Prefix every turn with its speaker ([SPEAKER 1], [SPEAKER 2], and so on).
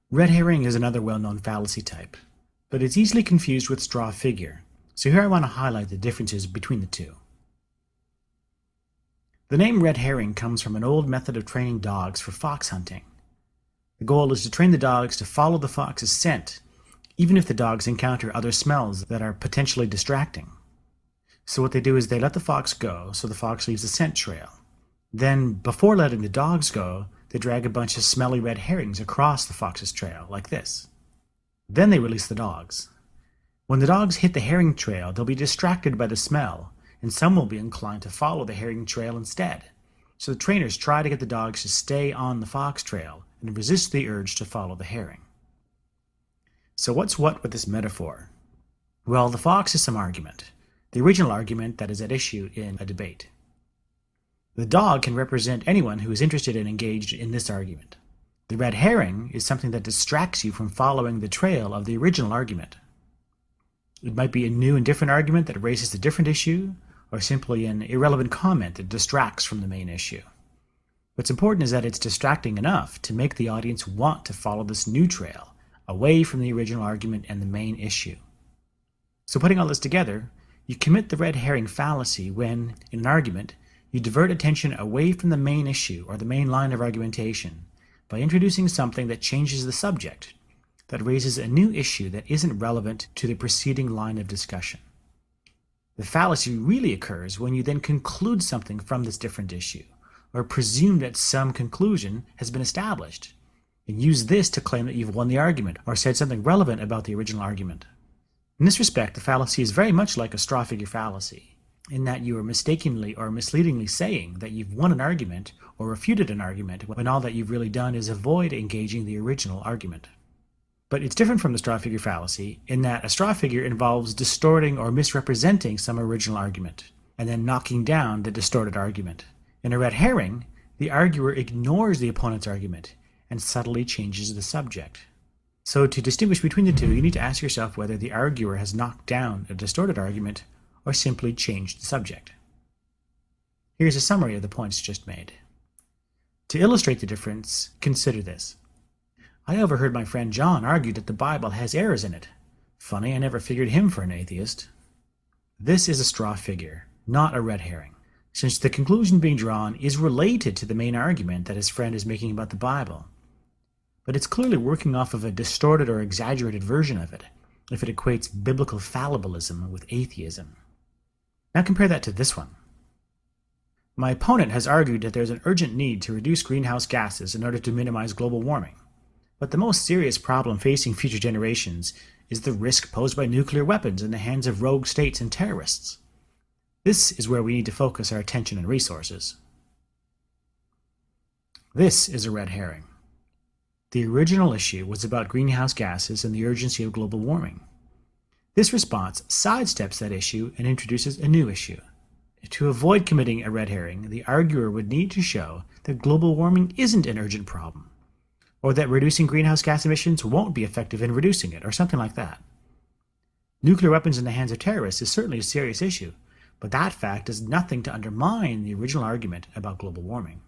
[SPEAKER 1] Red herring is another well-known fallacy type, but it's easily confused with straw figure, so here I want to highlight the differences between the two. The name red herring comes from an old method of training dogs for fox hunting. The goal is to train the dogs to follow the fox's scent, even if the dogs encounter other smells that are potentially distracting. So what they do is they let the fox go, so the fox leaves a scent trail. Then, before letting the dogs go, they drag a bunch of smelly red herrings across the fox's trail, like this. Then they release the dogs. When the dogs hit the herring trail, they'll be distracted by the smell, and some will be inclined to follow the herring trail instead. So the trainers try to get the dogs to stay on the fox trail and resist the urge to follow the herring. So what's what with this metaphor? Well, the fox is some argument, the original argument that is at issue in a debate. The dog can represent anyone who is interested and engaged in this argument. The red herring is something that distracts you from following the trail of the original argument. It might be a new and different argument that raises a different issue, or simply an irrelevant comment that distracts from the main issue. What's important is that it's distracting enough to make the audience want to follow this new trail, away from the original argument and the main issue. So putting all this together, you commit the red herring fallacy when, in an argument, you divert attention away from the main issue or the main line of argumentation by introducing something that changes the subject, that raises a new issue that isn't relevant to the preceding line of discussion. The fallacy really occurs when you then conclude something from this different issue, or presume that some conclusion has been established, and use this to claim that you've won the argument or said something relevant about the original argument. In this respect, the fallacy is very much like a straw figure fallacy, in that you are mistakenly or misleadingly saying that you've won an argument or refuted an argument when all that you've really done is avoid engaging the original argument. But it's different from the straw figure fallacy in that a straw figure involves distorting or misrepresenting some original argument, and then knocking down the distorted argument. In a red herring, the arguer ignores the opponent's argument and subtly changes the subject. So to distinguish between the two, you need to ask yourself whether the arguer has knocked down a distorted argument or simply changed the subject. Here's a summary of the points just made. To illustrate the difference, consider this. I overheard my friend John argue that the Bible has errors in it. Funny, I never figured him for an atheist. This is a straw figure, not a red herring, since the conclusion being drawn is related to the main argument that his friend is making about the Bible. But it's clearly working off of a distorted or exaggerated version of it, if it equates biblical fallibilism with atheism. Now compare that to this one. My opponent has argued that there's an urgent need to reduce greenhouse gases in order to minimize global warming. But the most serious problem facing future generations is the risk posed by nuclear weapons in the hands of rogue states and terrorists. This is where we need to focus our attention and resources. This is a red herring. The original issue was about greenhouse gases and the urgency of global warming. This response sidesteps that issue and introduces a new issue. To avoid committing a red herring, the arguer would need to show that global warming isn't an urgent problem, or that reducing greenhouse gas emissions won't be effective in reducing it, or something like that. Nuclear weapons in the hands of terrorists is certainly a serious issue, but that fact does nothing to undermine the original argument about global warming.